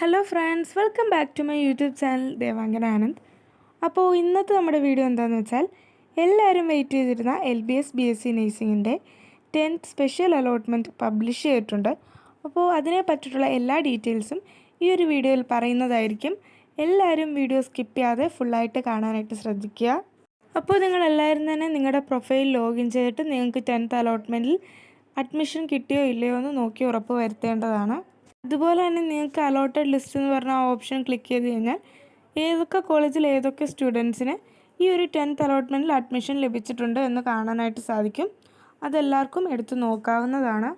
Hello friends, welcome back to my YouTube channel Devangana Anand. അപ്പോൾ ഇന്നത്തെ നമ്മുടെ വീഡിയോ എന്താണെന്ന് വെച്ചാൽ, എല്ലാവരും വെയിറ്റ് ചെയ്തിരുന്ന LBS BSc നഴ്സിംഗിൻ്റെ 10th special allotment publish ചെയ്തിട്ടുണ്ട്. അപ്പോൾ അതിനെ പറ്റിയിട്ടുള്ള എല്ലാ ഡീറ്റെയിൽസും ഈ ഒരു വീഡിയോയിൽ പറയുന്നതായിരിക്കും. എല്ലാവരും വീഡിയോ സ്കിപ്പ് ചെയ്യാതെ ഫുള്ളായിട്ട് കാണാനായിട്ട് ശ്രദ്ധിക്കുക. അപ്പോൾ നിങ്ങളെല്ലാവരും തന്നെ നിങ്ങളുടെ പ്രൊഫൈൽ ലോഗിൻ ചെയ്തിട്ട് നിങ്ങൾക്ക് 10th അലോട്ട്മെൻറ്റിൽ അഡ്മിഷൻ കിട്ടിയോ ഇല്ലയോ എന്ന് നോക്കി ഉറപ്പ് വരുത്തേണ്ടതാണ്. അതുപോലെ തന്നെ നിങ്ങൾക്ക് അലോട്ടഡ് ലിസ്റ്റ് എന്ന് പറഞ്ഞ ആ ഓപ്ഷൻ ക്ലിക്ക് ചെയ്ത് കഴിഞ്ഞാൽ ഏതൊക്കെ കോളേജിൽ ഏതൊക്കെ സ്റ്റുഡൻസിന് ഈ ഒരു 10th അലോട്ട്മെൻറ്റിൽ അഡ്മിഷൻ ലഭിച്ചിട്ടുണ്ട് എന്ന് കാണാനായിട്ട് സാധിക്കും. അതെല്ലാവർക്കും എടുത്ത് നോക്കാവുന്നതാണ്.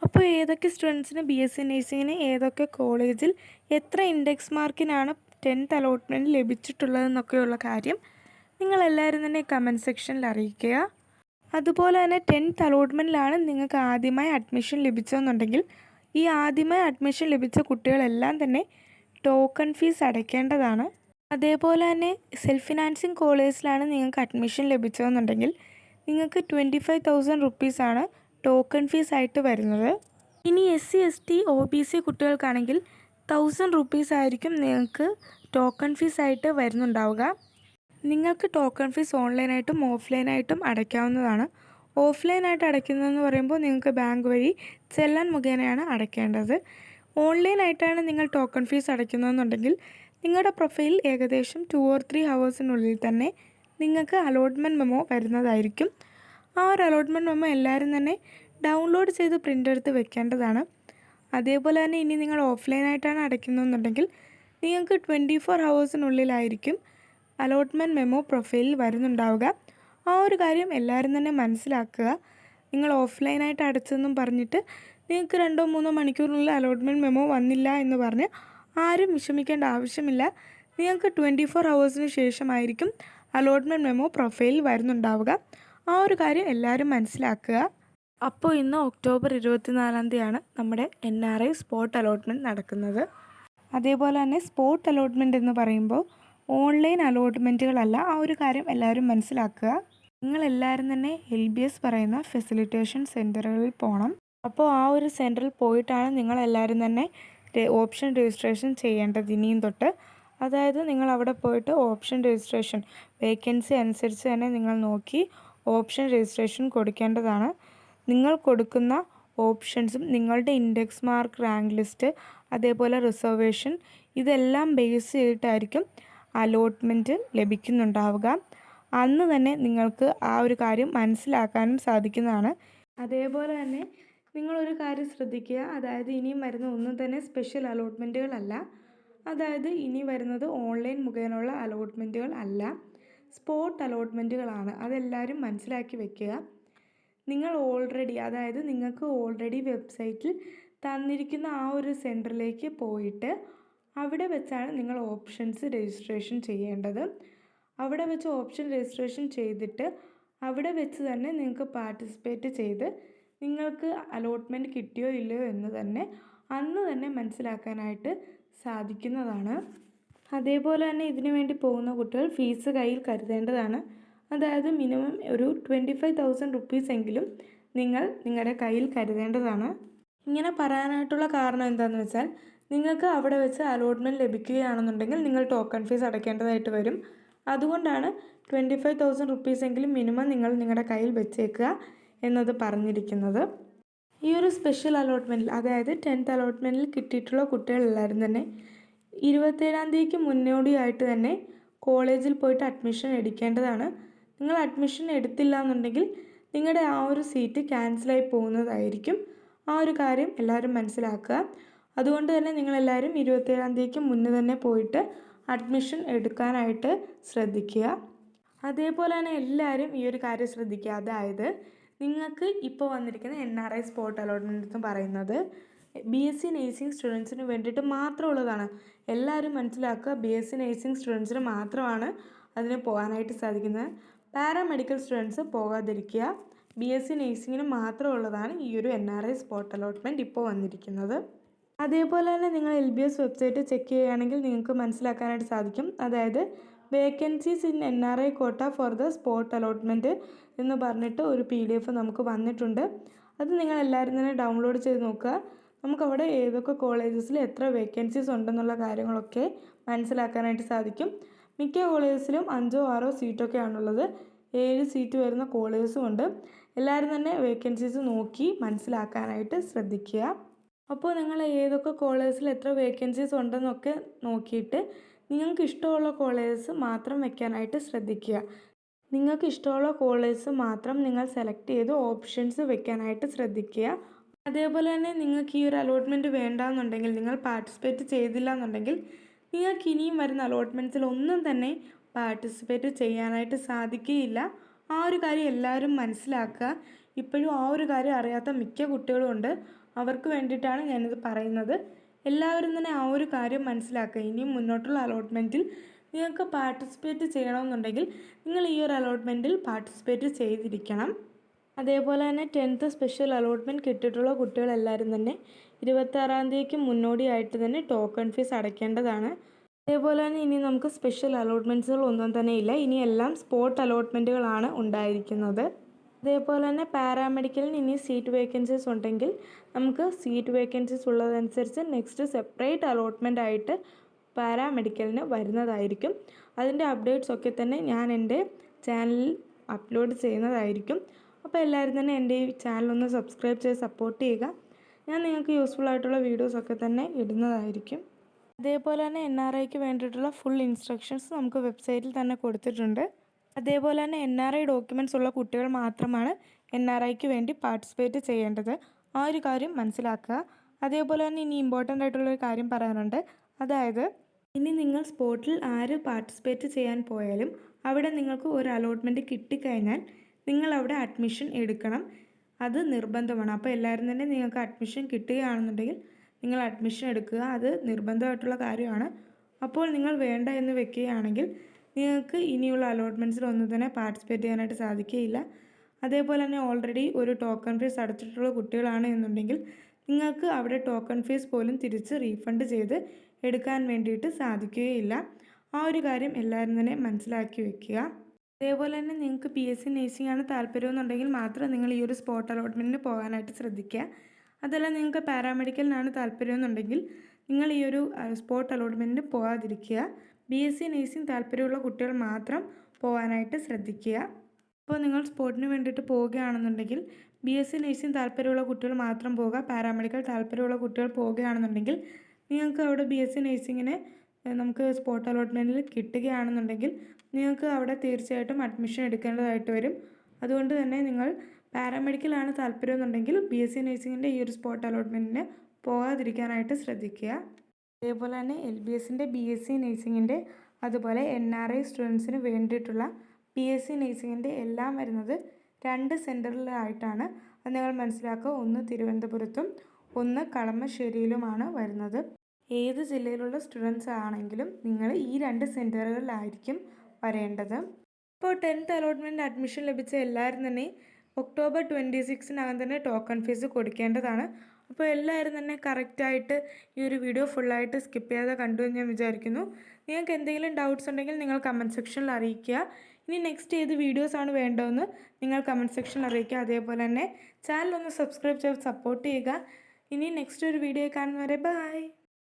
അപ്പോൾ ഏതൊക്കെ സ്റ്റുഡൻസിന് BSc നഴ്സിങ്ങിന് ഏതൊക്കെ കോളേജിൽ എത്ര ഇൻഡെക്സ് മാർക്കിനാണ് 10th അലോട്ട്മെൻറ്റ് ലഭിച്ചിട്ടുള്ളതെന്നൊക്കെയുള്ള കാര്യം നിങ്ങളെല്ലാവരും തന്നെ കമൻറ്റ് സെക്ഷനിൽ അറിയിക്കുക. അതുപോലെ തന്നെ 10th അലോട്ട്മെൻറ്റിലാണ് നിങ്ങൾക്ക് ആദ്യമായി അഡ്മിഷൻ ലഭിച്ചതെന്നുണ്ടെങ്കിൽ ഈ ആദ്യമായി അഡ്മിഷൻ ലഭിച്ച കുട്ടികളെല്ലാം തന്നെ ടോക്കൺ ഫീസ് അടയ്ക്കേണ്ടതാണ്. അതേപോലെ തന്നെ സെൽഫ് ഫിനാൻസിങ് കോളേജിലാണ് നിങ്ങൾക്ക് അഡ്മിഷൻ ലഭിച്ചതെന്നുണ്ടെങ്കിൽ നിങ്ങൾക്ക് 25,000 റുപ്പീസാണ് ടോക്കൺ ഫീസ് ആയിട്ട് വരുന്നത്. ഇനി SC ST OBC കുട്ടികൾക്കാണെങ്കിൽ 1000 റുപ്പീസ് ആയിരിക്കും നിങ്ങൾക്ക് ടോക്കൺ ഫീസ് ആയിട്ട് വരുന്നുണ്ടാവുക. നിങ്ങൾക്ക് ടോക്കൺ ഫീസ് ഓൺലൈനായിട്ടും ഓഫ്ലൈനായിട്ടും അടയ്ക്കാവുന്നതാണ്. ഓഫ്ലൈനായിട്ട് അടയ്ക്കുന്നതെന്ന് പറയുമ്പോൾ നിങ്ങൾക്ക് ബാങ്ക് വഴി ചെല്ലാൻ മുഖേനയാണ് അടയ്ക്കേണ്ടത്. ഓൺലൈനായിട്ടാണ് നിങ്ങൾ ടോക്കൺ ഫീസ് അടയ്ക്കുന്നതെന്നുണ്ടെങ്കിൽ നിങ്ങളുടെ പ്രൊഫൈൽ ഏകദേശം 2 or 3 ഹവേഴ്സിനുള്ളിൽ തന്നെ നിങ്ങൾക്ക് അലോട്ട്മെൻറ്റ് മെമ്മോ വരുന്നതായിരിക്കും. ആ ഒരു അലോട്ട്മെൻറ്റ് മെമ്മോ എല്ലാവരും തന്നെ ഡൗൺലോഡ് ചെയ്ത് പ്രിൻ്റ് എടുത്ത് വെക്കേണ്ടതാണ്. അതേപോലെ തന്നെ ഇനി നിങ്ങൾ ഓഫ്ലൈനായിട്ടാണ് അടയ്ക്കുന്നതെന്നുണ്ടെങ്കിൽ നിങ്ങൾക്ക് 24 ഹവേഴ്സിനുള്ളിലായിരിക്കും അലോട്ട്മെൻറ്റ് മെമ്മോ പ്രൊഫൈലിൽ വരുന്നുണ്ടാവുക. ആ ഒരു കാര്യം എല്ലാവരും തന്നെ മനസ്സിലാക്കുക. നിങ്ങൾ ഓഫ്ലൈനായിട്ട് അടച്ചെന്നും പറഞ്ഞിട്ട് നിങ്ങൾക്ക് 2-3 മണിക്കൂറിനുള്ളിൽ അലോട്ട്മെൻറ്റ് മെമ്മോ വന്നില്ല എന്ന് പറഞ്ഞ് ആരും വിഷമിക്കേണ്ട ആവശ്യമില്ല. നിങ്ങൾക്ക് 24 ഹവേഴ്സിന് ശേഷമായിരിക്കും അലോട്ട്മെൻറ്റ് മെമ്മോ പ്രൊഫൈലിൽ വരുന്നുണ്ടാവുക. ആ ഒരു കാര്യം എല്ലാവരും മനസ്സിലാക്കുക. അപ്പോൾ ഇന്ന് ഒക്ടോബർ 24 നമ്മുടെ NRI സ്പോട്ട് അലോട്ട്മെൻറ്റ് നടക്കുന്നത്. അതേപോലെ തന്നെ സ്പോട്ട് അലോട്ട്മെൻറ്റ് എന്ന് പറയുമ്പോൾ ഓൺലൈൻ അലോട്ട്മെൻറ്റുകളല്ല. ആ ഒരു കാര്യം എല്ലാവരും മനസ്സിലാക്കുക. നിങ്ങളെല്ലാവരും തന്നെ LBS പറയുന്ന ഫെസിലിറ്റേഷൻ സെൻറ്ററുകളിൽ പോകണം. അപ്പോൾ ആ ഒരു സെൻറ്ററിൽ പോയിട്ടാണ് നിങ്ങളെല്ലാവരും തന്നെ ഓപ്ഷൻ രജിസ്ട്രേഷൻ ചെയ്യേണ്ടത് ഇനിയും തൊട്ട്. അതായത് നിങ്ങൾ അവിടെ പോയിട്ട് ഓപ്ഷൻ രജിസ്ട്രേഷൻ വേക്കൻസി അനുസരിച്ച് തന്നെ നിങ്ങൾ നോക്കി ഓപ്ഷൻ രജിസ്ട്രേഷൻ കൊടുക്കേണ്ടതാണ്. നിങ്ങൾ കൊടുക്കുന്ന ഓപ്ഷൻസും നിങ്ങളുടെ ഇൻഡെക്സ് മാർക്ക്, റാങ്ക് ലിസ്റ്റ്, അതേപോലെ റിസർവേഷൻ ഇതെല്ലാം ബേസ് ചെയ്തിട്ടായിരിക്കും അലോട്ട്മെൻറ്റ് ലഭിക്കുന്നുണ്ടാവുക. അന്ന് തന്നെ നിങ്ങൾക്ക് ആ ഒരു കാര്യം മനസ്സിലാക്കാനും സാധിക്കുന്നതാണ്. അതേപോലെ തന്നെ നിങ്ങളൊരു കാര്യം ശ്രദ്ധിക്കുക. അതായത് ഇനിയും വരുന്ന ഒന്നും തന്നെ സ്പെഷ്യൽ അലോട്ട്മെൻറ്റുകളല്ല. അതായത് ഇനി വരുന്നത് ഓൺലൈൻ മുഖേനയുള്ള അലോട്ട്മെൻറ്റുകൾ അല്ല, സ്പോട്ട് അലോട്ട്മെൻറ്റുകളാണ്. അതെല്ലാവരും മനസ്സിലാക്കി വെക്കുക. നിങ്ങൾ അതായത് നിങ്ങൾക്ക് ഓൾറെഡി വെബ്സൈറ്റിൽ തന്നിരിക്കുന്ന ആ ഒരു സെൻറ്ററിലേക്ക് പോയിട്ട് അവിടെ വെച്ചാണ് നിങ്ങൾ ഓപ്ഷൻസ് രജിസ്ട്രേഷൻ ചെയ്യേണ്ടത്. അവിടെ വെച്ച് ഓപ്ഷൻ രജിസ്ട്രേഷൻ ചെയ്തിട്ട് അവിടെ വെച്ച് തന്നെ നിങ്ങൾക്ക് പാർട്ടിസിപ്പേറ്റ് ചെയ്ത് നിങ്ങൾക്ക് അലോട്ട്മെൻറ്റ് കിട്ടിയോ ഇല്ലയോ എന്ന് തന്നെ അന്ന് തന്നെ മനസ്സിലാക്കാനായിട്ട് സാധിക്കുന്നതാണ്. അതേപോലെ തന്നെ ഇതിനു വേണ്ടി പോകുന്ന കുട്ടികൾ ഫീസ് കയ്യിൽ കരുതേണ്ടതാണ്. അതായത് മിനിമം ഒരു 25,000 റുപ്പീസ് എങ്കിലും നിങ്ങൾ നിങ്ങളുടെ കയ്യിൽ കരുതേണ്ടതാണ്. ഇങ്ങനെ പറയാനായിട്ടുള്ള കാരണം എന്താണെന്ന് വെച്ചാൽ, നിങ്ങൾക്ക് അവിടെ വെച്ച് അലോട്ട്മെൻറ്റ് ലഭിക്കുകയാണെന്നുണ്ടെങ്കിൽ നിങ്ങൾ ടോക്കൺ ഫീസ് അടയ്ക്കേണ്ടതായിട്ട് വരും. അതുകൊണ്ടാണ് 25,000 റുപ്പീസ് എങ്കിലും മിനിമം നിങ്ങൾ നിങ്ങളുടെ കയ്യിൽ വെച്ചേക്കുക എന്നത് പറഞ്ഞിരിക്കുന്നത്. ഈ ഒരു സ്പെഷ്യൽ അലോട്ട്മെൻറ്റിൽ, അതായത് 10th അലോട്ട്മെൻറ്റിൽ കിട്ടിയിട്ടുള്ള കുട്ടികളെല്ലാവരും തന്നെ 27-ാം തീയതിക്ക് മുന്നോടിയായിട്ട് തന്നെ കോളേജിൽ പോയിട്ട് അഡ്മിഷൻ എടുക്കേണ്ടതാണ്. നിങ്ങൾ അഡ്മിഷൻ എടുത്തില്ല എന്നുണ്ടെങ്കിൽ നിങ്ങളുടെ ആ ഒരു സീറ്റ് ക്യാൻസലായി പോകുന്നതായിരിക്കും. ആ ഒരു കാര്യം എല്ലാവരും മനസ്സിലാക്കുക. അതുകൊണ്ട് തന്നെ നിങ്ങളെല്ലാവരും 27-ാം തീയതിക്ക് മുന്നേ തന്നെ പോയിട്ട് അഡ്മിഷൻ എടുക്കാനായിട്ട് ശ്രദ്ധിക്കുക. അതേപോലെ തന്നെ എല്ലാവരും ഈ ഒരു കാര്യം ശ്രദ്ധിക്കുക. അതായത് നിങ്ങൾക്ക് ഇപ്പോൾ വന്നിരിക്കുന്ന NRI സ്പോട്ട് അലോട്ട്മെൻറ്റ് എന്ന് പറയുന്നത് BSc നഴ്സിംഗ് സ്റ്റുഡൻസിന് വേണ്ടിയിട്ട് മാത്രമുള്ളതാണ്. എല്ലാവരും മനസ്സിലാക്കുക, BSc നഴ്സിംഗ് സ്റ്റുഡൻസിന് മാത്രമാണ് അതിന് പോകാനായിട്ട് സാധിക്കുന്നത്. പാരാമെഡിക്കൽ സ്റ്റുഡൻസ് പോകാതിരിക്കുക. BSc നഴ്സിങ്ങിന് മാത്രമുള്ളതാണ് ഈ ഒരു NRI സ്പോട്ട് അലോട്ട്മെൻറ്റ് ഇപ്പോൾ വന്നിരിക്കുന്നത്. അതേപോലെ തന്നെ നിങ്ങൾ LBS വെബ്സൈറ്റ് ചെക്ക് ചെയ്യുകയാണെങ്കിൽ നിങ്ങൾക്ക് മനസ്സിലാക്കാനായിട്ട് സാധിക്കും. അതായത് വേക്കൻസീസ് ഇൻ NRI കോട്ട ഫോർ ദ സ്പോട്ട് അലോട്ട്മെൻറ്റ് എന്ന് പറഞ്ഞിട്ട് ഒരു PDF നമുക്ക് വന്നിട്ടുണ്ട്. അത് നിങ്ങളെല്ലാവരും തന്നെ ഡൗൺലോഡ് ചെയ്ത് നോക്കുക. നമുക്കവിടെ ഏതൊക്കെ കോളേജസിൽ എത്ര വേക്കൻസീസ് ഉണ്ടെന്നുള്ള കാര്യങ്ങളൊക്കെ മനസ്സിലാക്കാനായിട്ട് സാധിക്കും. മിക്ക കോളേജസിലും 5 6 സീറ്റൊക്കെയാണുള്ളത്. 7 സീറ്റ് വരുന്ന കോളേജസും ഉണ്ട്. എല്ലാവരും തന്നെ വേക്കൻസീസ് നോക്കി മനസ്സിലാക്കാനായിട്ട് ശ്രദ്ധിക്കുക. അപ്പോൾ നിങ്ങൾ ഏതൊക്കെ കോളേജസിൽ എത്ര വേക്കൻസീസ് ഉണ്ടെന്നൊക്കെ നോക്കിയിട്ട് നിങ്ങൾക്ക് ഇഷ്ടമുള്ള കോളേജസ് മാത്രം വെക്കാനായിട്ട് ശ്രദ്ധിക്കുക. നിങ്ങൾക്ക് ഇഷ്ടമുള്ള കോളേജസ് മാത്രം നിങ്ങൾ സെലക്ട് ചെയ്ത് ഓപ്ഷൻസ് വെക്കാനായിട്ട് ശ്രദ്ധിക്കുക. അതേപോലെ തന്നെ നിങ്ങൾക്ക് ഈ ഒരു അലോട്ട്മെൻറ്റ് വേണ്ടാന്നുണ്ടെങ്കിൽ, നിങ്ങൾ പാർട്ടിസിപ്പേറ്റ് ചെയ്തില്ല എന്നുണ്ടെങ്കിൽ നിങ്ങൾക്ക് ഇനിയും വരുന്ന അലോട്ട്മെൻറ്റ്സിൽ ഒന്നും തന്നെ പാർട്ടിസിപ്പേറ്റ് ചെയ്യാനായിട്ട് സാധിക്കുകയില്ല. ആ ഒരു കാര്യം എല്ലാവരും മനസ്സിലാക്കുക. ഇപ്പോഴും ആ ഒരു കാര്യം അറിയാത്ത മിക്ക കുട്ടികളും ഉണ്ട്. അവർക്ക് വേണ്ടിയിട്ടാണ് ഞാനിത് പറയുന്നത്. എല്ലാവരും തന്നെ ആ ഒരു കാര്യം മനസ്സിലാക്കുക. ഇനിയും മുന്നോട്ടുള്ള അലോട്ട്മെൻറ്റിൽ നിങ്ങൾക്ക് പാർട്ടിസിപ്പേറ്റ് ചെയ്യണമെന്നുണ്ടെങ്കിൽ നിങ്ങൾ ഈ ഒരു അലോട്ട്മെൻറ്റിൽ പാർട്ടിസിപ്പേറ്റ് ചെയ്തിരിക്കണം. അതേപോലെ തന്നെ 10th സ്പെഷ്യൽ അലോട്ട്മെൻറ്റ് കിട്ടിയിട്ടുള്ള കുട്ടികളെല്ലാവരും തന്നെ 26-ാം തീയതിക്ക് മുന്നോടിയായിട്ട് തന്നെ ടോക്കൺ ഫീസ് അടയ്ക്കേണ്ടതാണ്. അതേപോലെ തന്നെ ഇനി നമുക്ക് സ്പെഷ്യൽ അലോട്ട്മെൻറ്റ്സുകൾ ഒന്നും തന്നെ ഇല്ല. ഇനി എല്ലാം സ്പോട്ട് അലോട്ട്മെൻറ്റുകളാണ് ഉണ്ടായിരിക്കുന്നത്. അതേപോലെ തന്നെ പാരാമെഡിക്കലിന് ഇനി സീറ്റ് വേക്കൻസീസ് ഉണ്ടെങ്കിൽ നമുക്ക് സീറ്റ് വേക്കൻസീസ് ഉള്ളതനുസരിച്ച് നെക്സ്റ്റ് സെപ്പറേറ്റ് അലോട്ട്മെൻ്റ് ആയിട്ട് പാരാമെഡിക്കലിന് വരുന്നതായിരിക്കും. അതിൻ്റെ അപ്ഡേറ്റ്സ് ഒക്കെ തന്നെ ഞാൻ എൻ്റെ ചാനലിൽ അപ്ലോഡ് ചെയ്യുന്നതായിരിക്കും. അപ്പോൾ എല്ലാവരും തന്നെ എൻ്റെ ഈ ചാനലൊന്ന് സബ്സ്ക്രൈബ് ചെയ്ത് സപ്പോർട്ട് ചെയ്യുക. ഞാൻ നിങ്ങൾക്ക് യൂസ്ഫുൾ ആയിട്ടുള്ള വീഡിയോസൊക്കെ തന്നെ ഇടുന്നതായിരിക്കും. അതേപോലെ തന്നെ NRIക്ക് വേണ്ടിയിട്ടുള്ള ഫുൾ ഇൻസ്ട്രക്ഷൻസ് നമുക്ക് വെബ്സൈറ്റിൽ തന്നെ കൊടുത്തിട്ടുണ്ട്. അതേപോലെ തന്നെ NRI ഡോക്യുമെൻറ്റ്സ് ഉള്ള കുട്ടികൾ മാത്രമാണ് NRIക്ക് വേണ്ടി പാർട്ടിസിപ്പേറ്റ് ചെയ്യേണ്ടത്. ആ ഒരു കാര്യം മനസ്സിലാക്കുക. അതേപോലെ തന്നെ ഇനി ഇമ്പോർട്ടൻ്റ് ആയിട്ടുള്ളൊരു കാര്യം പറയാനുണ്ട്. അതായത് ഇനി നിങ്ങൾ സ്പോട്ടിൽ ആര് പാർട്ടിസിപ്പേറ്റ് ചെയ്യാൻ പോയാലും അവിടെ നിങ്ങൾക്ക് ഒരു അലോട്ട്മെൻറ്റ് കിട്ടിക്കഴിഞ്ഞാൽ നിങ്ങൾ അവിടെ അഡ്മിഷൻ എടുക്കണം. അത് നിർബന്ധമാണ്. അപ്പോൾ എല്ലാവരും തന്നെ നിങ്ങൾക്ക് അഡ്മിഷൻ കിട്ടുകയാണെന്നുണ്ടെങ്കിൽ നിങ്ങൾ അഡ്മിഷൻ എടുക്കുക. അത് നിർബന്ധമായിട്ടുള്ള കാര്യമാണ്. അപ്പോൾ നിങ്ങൾ വേണ്ട എന്ന് വെക്കുകയാണെങ്കിൽ നിങ്ങൾക്ക് ഇനിയുള്ള അലോട്ട്മെൻറ്റ്സിൽ ഒന്നും തന്നെ പാർട്ടിസിപ്പേറ്റ് ചെയ്യാനായിട്ട് സാധിക്കുകയില്ല. അതേപോലെ തന്നെ ഓൾറെഡി ഒരു ടോക്കൺ ഫീസ് അടച്ചിട്ടുള്ള കുട്ടികളാണ് എന്നുണ്ടെങ്കിൽ നിങ്ങൾക്ക് അവിടെ ടോക്കൺ ഫീസ് പോലും തിരിച്ച് റീഫണ്ട് ചെയ്ത് എടുക്കാൻ വേണ്ടിയിട്ട് സാധിക്കുകയില്ല. ആ ഒരു കാര്യം എല്ലാവരും തന്നെ മനസ്സിലാക്കി വെക്കുക. അതേപോലെ തന്നെ നിങ്ങൾക്ക് PSC നേഴ്സിംഗ് ആണ് താല്പര്യമെന്നുണ്ടെങ്കിൽ മാത്രം നിങ്ങൾ ഈ ഒരു സ്പോട്ട് അലോട്ട്മെൻറ്റിന് പോകാനായിട്ട് ശ്രദ്ധിക്കുക. അതല്ല നിങ്ങൾക്ക് പാരാമെഡിക്കലിനാണ് താല്പര്യമെന്നുണ്ടെങ്കിൽ നിങ്ങൾ ഈ ഒരു സ്പോട്ട് അലോട്ട്മെൻറ്റിന് പോകാതിരിക്കുക. BSc നേഴ്സിംഗ് താല്പര്യമുള്ള കുട്ടികൾ മാത്രം പോകാനായിട്ട് ശ്രദ്ധിക്കുക. അപ്പോൾ നിങ്ങൾ സ്പോട്ടിന് വേണ്ടിയിട്ട് പോവുകയാണെന്നുണ്ടെങ്കിൽ BSc നേഴ്സിംഗ് താല്പര്യമുള്ള കുട്ടികൾ മാത്രം പോകുക. പാരാമെഡിക്കൽ താല്പര്യമുള്ള കുട്ടികൾ പോവുകയാണെന്നുണ്ടെങ്കിൽ നിങ്ങൾക്ക് അവിടെ BSc നേഴ്സിങ്ങിന് നമുക്ക് സ്പോട്ട് അലോട്ട്മെൻറ്റിൽ കിട്ടുകയാണെന്നുണ്ടെങ്കിൽ നിങ്ങൾക്ക് അവിടെ തീർച്ചയായിട്ടും അഡ്മിഷൻ എടുക്കേണ്ടതായിട്ട് വരും. അതുകൊണ്ട് തന്നെ നിങ്ങൾ പാരാമെഡിക്കലാണ് താല്പര്യമെന്നുണ്ടെങ്കിൽ BSc നേഴ്സിങ്ങിൻ്റെ ഈ ഒരു സ്പോട്ട് അലോട്ട്മെൻറ്റിന് പോകാതിരിക്കാനായിട്ട് ശ്രദ്ധിക്കുക. അതേപോലെ തന്നെ LBSൻ്റെ BSc നേഴ്സിങ്ങിൻ്റെ അതുപോലെ NRI സ്റ്റുഡൻസിന് വേണ്ടിയിട്ടുള്ള PSc നേഴ്സിങ്ങിൻ്റെ എല്ലാം വരുന്നത് 2 സെൻറ്ററിലായിട്ടാണ്. അത് നിങ്ങൾ മനസ്സിലാക്കുക. ഒന്ന് തിരുവനന്തപുരത്തും ഒന്ന് കളമശ്ശേരിയിലുമാണ് വരുന്നത്. ഏത് ജില്ലയിലുള്ള സ്റ്റുഡൻസ് ആണെങ്കിലും നിങ്ങൾ ഈ 2 സെൻറ്ററുകളിലായിരിക്കും വരേണ്ടത്. ഇപ്പോൾ 10th അലോട്ട്മെൻറ്റ് അഡ്മിഷൻ ലഭിച്ച എല്ലാവരും തന്നെ ഒക്ടോബർ 26-നകം തന്നെ ടോക്കൺ ഫീസ് കൊടുക്കേണ്ടതാണ്. അപ്പോൾ എല്ലാവരും തന്നെ കറക്റ്റായിട്ട് ഈ ഒരു വീഡിയോ ഫുള്ളായിട്ട് സ്കിപ്പ് ചെയ്യാതെ കണ്ടു എന്ന് ഞാൻ വിചാരിക്കുന്നു. നിങ്ങൾക്ക് എന്തെങ്കിലും ഡൗട്ട്സ് ഉണ്ടെങ്കിൽ നിങ്ങൾ കമൻറ്റ് സെക്ഷനിൽ അറിയിക്കുക. ഇനി നെക്സ്റ്റ് ഏത് വീഡിയോസാണ് വേണ്ടതെന്ന് നിങ്ങൾ കമൻറ്റ് സെക്ഷനിൽ അറിയിക്കുക. അതേപോലെ തന്നെ ചാനൽ ഒന്ന് സബ്സ്ക്രൈബ് ചെയ്ത് സപ്പോർട്ട് ചെയ്യുക. ഇനി നെക്സ്റ്റ് ഒരു വീഡിയോ കാണുന്നവരെ ബൈ.